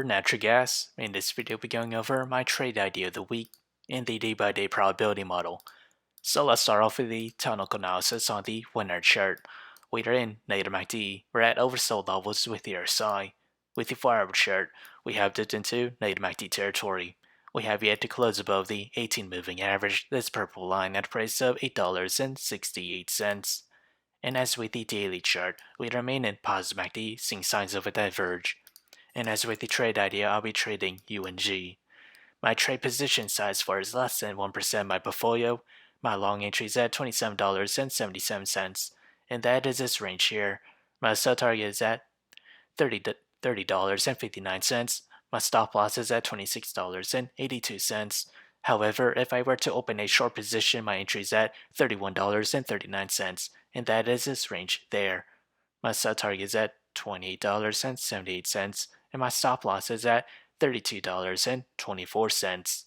Natural gas. In this video, we'll be going over my trade idea of the week and the day-by-day probability model. So let's start off with the technical analysis on the 1-hour chart. We are in negative MACD. We're at oversold levels with the RSI. With the 4-hour chart, we have dipped into negative MACD territory. We have yet to close above the 18 moving average, this purple line at a price of $8.68. And as with the daily chart, we remain in positive MACD, seeing signs of a diverge. And as with the trade idea, I'll be trading UNG. My trade position size for is less than 1% of my portfolio. My long entry is at $27.77, and that is this range here. My sell target is at $30.59. My stop loss is at $26.82. However, if I were to open a short position, my entry is at $31.39, and that is this range there. My sell target is at $28.78, and my stop loss is at $32.24.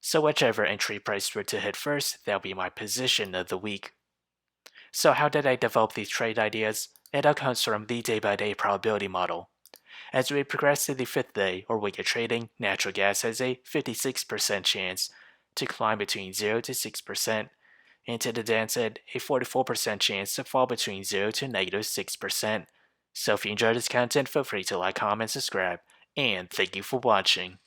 So whichever entry price were to hit first, that'll be my position of the week. So how did I develop these trade ideas? It all comes from the day-by-day probability model. As we progress to the 5th day or week of trading, natural gas has a 56% chance to climb between 0 to 6%, and to the downside, a 44% chance to fall between 0 to negative 6%. So if you enjoyed this content, feel free to like, comment, subscribe, and thank you for watching.